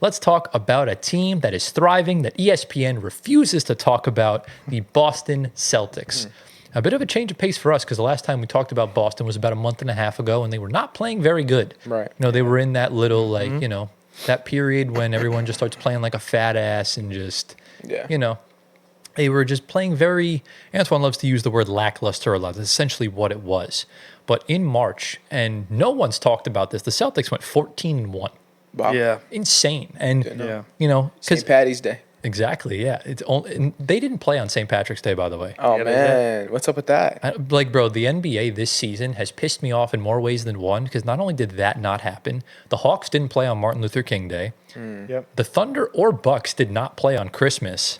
Let's talk about a team that is thriving that ESPN refuses to talk about, the Boston Celtics. A bit of a change of pace for us because the last time we talked about Boston was about a month and a half ago, and they were not playing very good. Right. They were in that little, that period when everyone just starts playing like a fat ass and just, they were just playing very, Antoine loves to use the word lackluster a lot. That's essentially what it was. But in March, and no one's talked about this, the Celtics went 14-1. Wow. Yeah. Insane. And, St. because Patty's Day. exactly, yeah. It's only, and they didn't play on St. Patrick's Day, by the way. Oh, Yeah, man. What's up with that? Bro, the NBA this season has pissed me off in more ways than one because not only did that not happen, the Hawks didn't play on Martin Luther King Day. Yep. The Thunder or Bucks did not play on Christmas.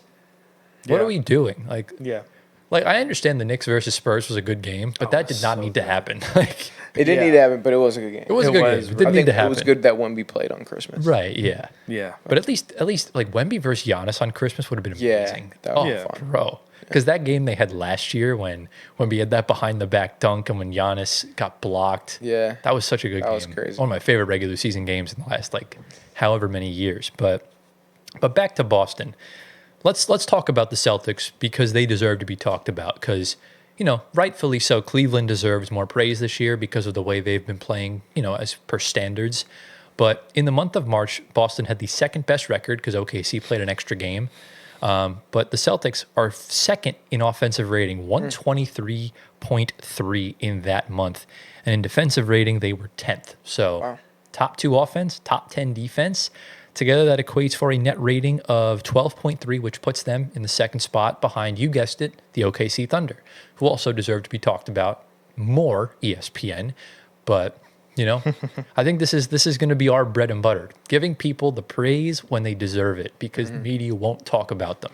What Yeah. are we doing? Yeah. Like, I understand the Knicks versus Spurs was a good game, but that did not need to happen. Like, It didn't need to happen, but it was a good game. it was a It good was, game. It right. didn't I need think to happen. it was good that Wemby played on Christmas. Right, yeah. Yeah. But at least like Wemby versus Giannis on Christmas would have been Yeah, amazing. that would be fun. Bro. Because that game they had last year when Wemby had that behind the back dunk and when Giannis got blocked. Yeah. That was such a good game. That was crazy. One of my favorite regular season games in the last however many years. But back to Boston. Let's talk about the Celtics because they deserve to be talked about because, rightfully so, Cleveland deserves more praise this year because of the way they've been playing, as per standards. But in the month of March, Boston had the second best record because OKC played an extra game. But the Celtics are second in offensive rating, 123.3 in that month. And in defensive rating, they were 10th. So top 2 offense, top 10 defense. Together, that equates for a net rating of 12.3, which puts them in the second spot behind, you guessed it, the OKC Thunder, who also deserve to be talked about more, ESPN. But, I think this is going to be our bread and butter, giving people the praise when they deserve it because the media won't talk about them.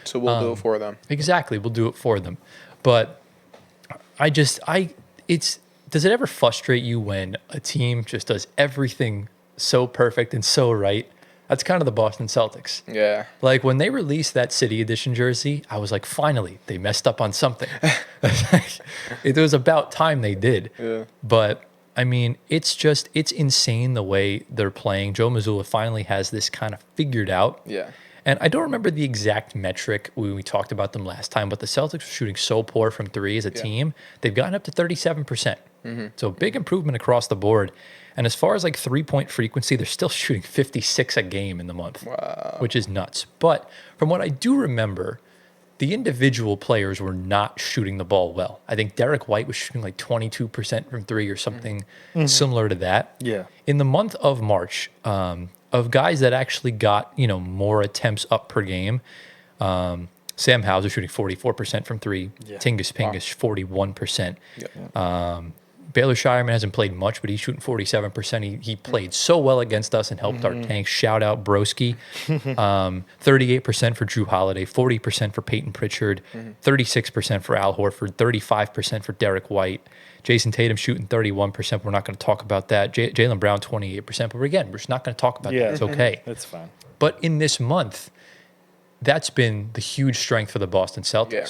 So we'll do it for them. Exactly, we'll do it for them. But does it ever frustrate you when a team just does everything so perfect and so right? That's kind of the Boston Celtics. Yeah. Like when they released that City Edition jersey, I was like, finally, they messed up on something. It was about time they did. Yeah. But I mean, it's insane the way they're playing. Joe Mazzulla finally has this kind of figured out. Yeah. And I don't remember the exact metric when we talked about them last time, but the Celtics were shooting so poor from three as a team. They've gotten up to 37%. So big improvement across the board. And as far as like 3-point frequency, they're still shooting 56 a game in the month, which is nuts. But from what I do remember, the individual players were not shooting the ball well. I think Derek White was shooting like 22% from three or something similar to that. Yeah. In the month of March, of guys that actually got, more attempts up per game, Sam Hauser shooting 44% from three, Tingus Pingus 41%. Baylor Shireman hasn't played much, but he's shooting 47%. He played so well against us and helped our tanks. Shout out Broski. 38% for Drew Holiday, 40% for Peyton Pritchard, 36% for Al Horford, 35% for Derek White. Jason Tatum shooting 31%. We're not going to talk about that. Jaylen Brown 28%. But again, we're just not going to talk about that. It's okay. That's fine. But in this month, that's been the huge strength for the Boston Celtics. Yeah.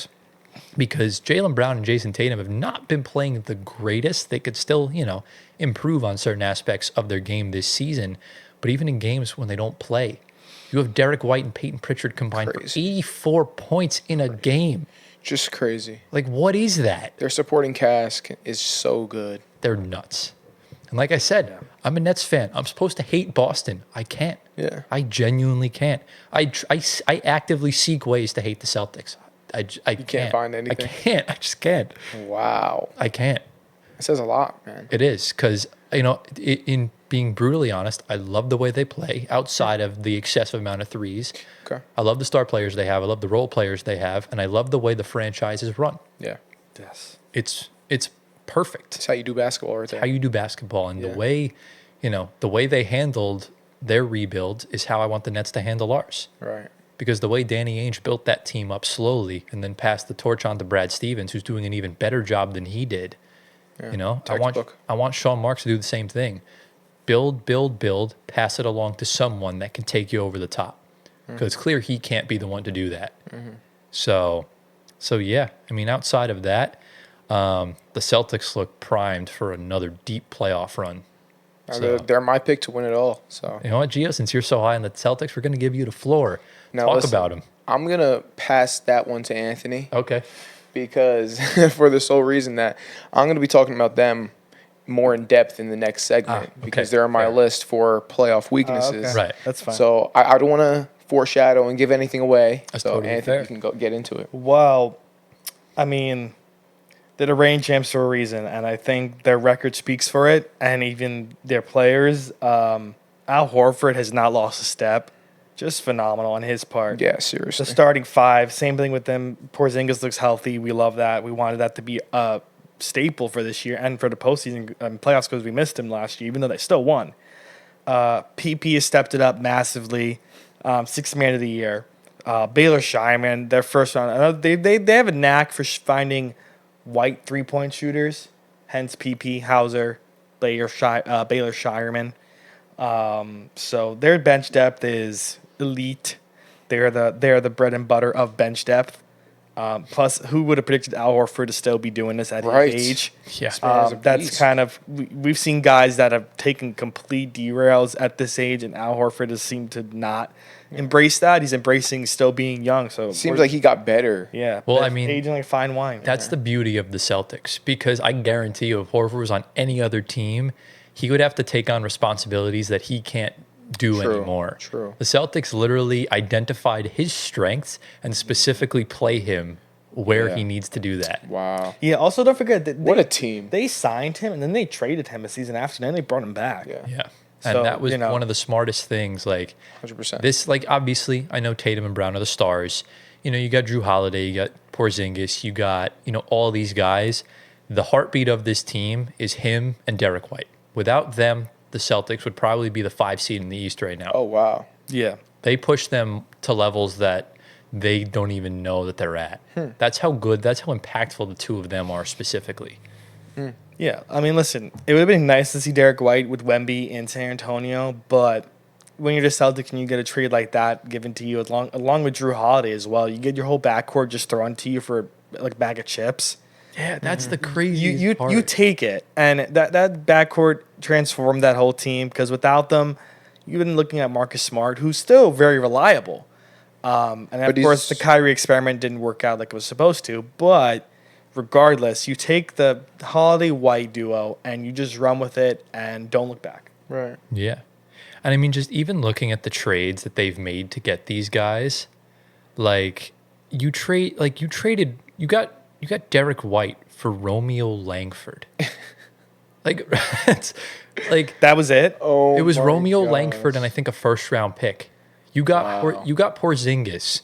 Because Jaylen Brown and Jason Tatum have not been playing the greatest. They could still, improve on certain aspects of their game this season. But even in games when they don't play, you have Derek White and Peyton Pritchard combined for 84 points in a game. Just crazy. Like, what is that? Their supporting cast is so good. They're nuts. And like I said, I'm a Nets fan. I'm supposed to hate Boston. I can't. Yeah. I genuinely can't. I actively seek ways to hate the Celtics. I can't find anything? I can't. I just can't. Wow. I can't. It says a lot, man. It is because, in being brutally honest, I love the way they play outside of the excessive amount of threes. Okay. I love the star players they have. I love the role players they have. And I love the way the franchise is run. Yeah. Yes. It's perfect. It's how you do basketball right there. How you do basketball. And the way, the way they handled their rebuild is how I want the Nets to handle ours. Right. Because the way Danny Ainge built that team up slowly and then passed the torch on to Brad Stevens, who's doing an even better job than he did. Yeah. I want Sean Marks to do the same thing. Build, pass it along to someone that can take you over the top. Because it's clear he can't be the one to do that. So yeah, I mean, outside of that, the Celtics look primed for another deep playoff run. So, They're my pick to win it all. So you know what, Gio? Since you're so high on the Celtics, we're going to give you the floor. now Talk listen, about them. I'm gonna pass that one to Anthony Okay. because for the sole reason that I'm gonna be talking about them more in depth in the next segment because they're on my fair. list for playoff weaknesses. Right. That's fine. So I don't want to foreshadow and give anything away. That's so totally Anthony, fair. you can go get into it. Well, I mean, they're the reigning champs for a reason, and I think their record speaks for it, and even their players. Al Horford has not lost a step. Just phenomenal on his part. Yeah, The seriously. starting five, same thing with them. Porzingis looks healthy. We love that. We wanted that to be a staple for this year and for the postseason playoffs because we missed him last year, even though they still won. PP has stepped it up massively. Sixth man of the year. Baylor Shireman, their first round. They have a knack for finding white 3-point shooters. Hence PP, Hauser, Baylor Shireman. So their bench depth is elite. They're the bread and butter of bench depth. Plus, who would have predicted Al Horford to still be doing this at Right. his age? Yeah. Man's a That's beast. kind of we've seen guys that have taken complete derails at this age, and Al Horford has seemed to not embrace that. He's embracing still being young. So Seems like he got better. yeah. Well, that's I mean, aging like fine wine. That's the beauty of the Celtics because I guarantee you, if Horford was on any other team, he would have to take on responsibilities that he can't do True, anymore. true. The Celtics literally identified his strengths and specifically play him where Yeah. he needs to do that. Wow. Yeah. Also, don't forget that What a team. they signed him and then they traded him a season after, and then they brought him back. Yeah. Yeah. And So, that was you know. one of the smartest things. Like 100%. this, like obviously, I know Tatum and Brown are the stars. You know, you got Drew Holiday, you got Porzingis, you got, all these guys. The heartbeat of this team is him and Derek White. Without them, the Celtics would probably be the 5 seed in the East right now. Oh, wow. Yeah. They push them to levels that they don't even know that they're at. That's how good, that's how impactful the two of them are specifically. Yeah, I mean, listen, it would have been nice to see Derek White with Wemby in San Antonio, but when you're the Celtics and you get a trade like that given to you along with Drew Holiday as well, you get your whole backcourt just thrown to you for like a bag of chips. Yeah, that's the crazy You take it, and that backcourt transformed that whole team because without them, you've been looking at Marcus Smart, who's still very reliable. And of course, the Kyrie experiment didn't work out like it was supposed to, but regardless, you take the Holiday White duo and you just run with it and don't look back. Right. Yeah. And I mean, just even looking at the trades that they've made to get these guys, you got Derek White for Romeo Langford. It's like That was it. Oh, it was my Romeo gosh. Langford and I think a first round pick. You got Porzingis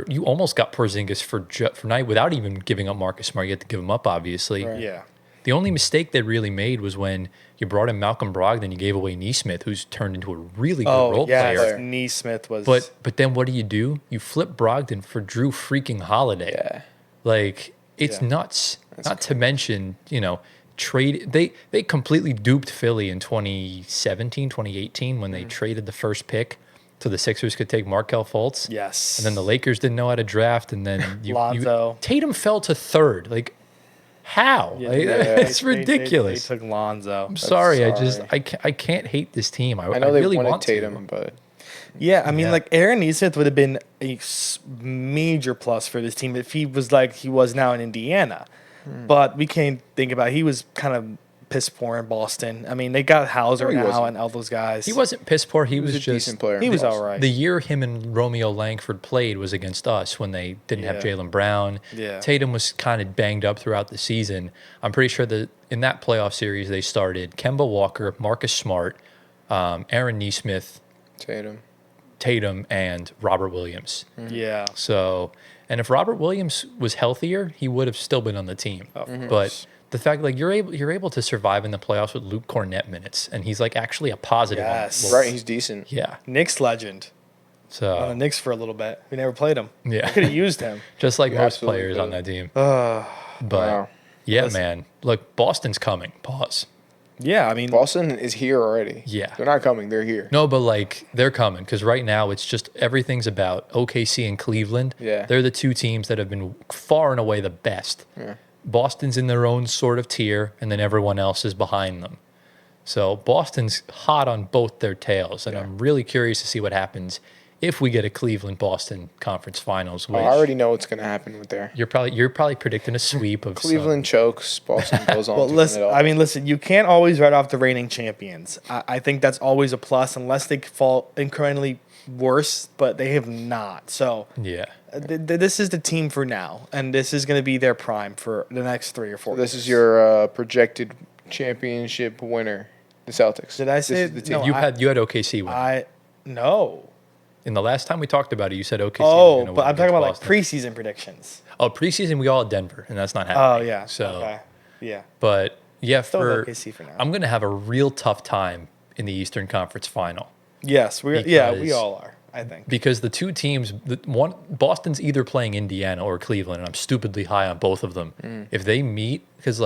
you almost got Porzingis for night without even giving up Marcus Smart. You had to give him up, obviously. Right. Yeah. The only mistake they really made was when you brought in Malcolm Brogdon, you gave away Neesmith, who's turned into a really good role yes. player. Neesmith was. But then what do? You flip Brogdon for Drew freaking Holiday. Yeah. Like it's Yeah. nuts. Not to mention, trade they completely duped Philly in 2017, 2018 when they traded the first pick so the Sixers could take Markelle Fultz. yes. And then the Lakers didn't know how to draft, and then Lonzo. Tatum fell to third. Like, how? Yeah, Like, it's ridiculous. They took Lonzo. I'm sorry. sorry. I can't hate this team. I I know they really wanted want Tatum, to. but Yeah, I mean, Yeah. like Aaron Neesmith would have been a major plus for this team if he was like he was now in Indiana. But we can't think about he was kind of piss poor in Boston. I mean, they got Hauser he now wasn't. and all those guys. He wasn't piss poor. He was a just decent player. He was all right. The year him and Romeo Langford played was against us when they didn't have Yeah. Jaylen Brown. Yeah. Tatum was kind of banged up throughout the season. I'm pretty sure that in that playoff series they started Kemba Walker, Marcus Smart, Aaron Neesmith, Tatum, and Robert Williams. Yeah. So, and if Robert Williams was healthier, he would have still been on the team. But the fact you're able to survive in the playoffs with Luke Cornett minutes, and he's like actually a positive. Yes. On the right, he's decent. Yeah. Knicks legend. On the So Knicks for a little bit. We never played him. yeah, Could have used him. just like We most absolutely players could. on that team. Uh, But Wow. yeah, Listen. man. Look, Boston's coming. Pause. yeah, I mean, Boston is here already. Yeah. They're not coming. They're here. No, but like they're coming because right now it's just everything's about OKC and Cleveland. Yeah. They're the two teams that have been far and away the best. Yeah. Boston's in their own sort of tier, and then everyone else is behind them. So Boston's hot on both their tails, and I'm really curious to see what happens if we get a Cleveland-Boston conference finals. I Which already know what's going to happen with there. you're probably predicting a sweep of Cleveland chokes, Boston goes on Well, to listen. win it all. I mean, listen. You can't always write off the reigning champions. I think that's always a plus, unless they fall incrementally worse. But they have not. So Yeah. this is the team for now, and this is going to be their prime for the next 3 or 4. This years. is your projected championship winner, the Celtics. Did I This say is the it? team. No, You had OKC win. No. In the last time we talked about it, you said OKC. Oh, but I'm talking about like preseason predictions. preseason. We all had Denver, and that's not happening. Oh yeah. So, Okay. Yeah. but yeah, Still for OKC for now. I'm gonna have a real tough time in the Eastern Conference Final Yes, we because- all are. I think. because the two teams, Boston's either playing Indiana or Cleveland, and I'm stupidly high on both of them. If they meet, because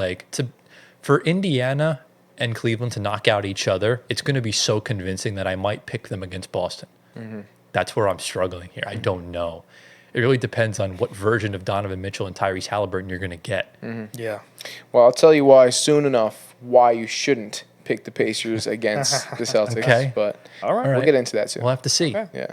for Indiana and Cleveland to knock out each other, it's going to be so convincing that I might pick them against Boston. That's where I'm struggling here. I don't know. It really depends on what version of Donovan Mitchell and Tyrese Halliburton you're going to get. Yeah. Well, I'll tell you why soon enough why you shouldn't pick the Pacers against the Celtics. Okay. But All right. we'll right. get into that soon. We'll have to see. Okay. Yeah.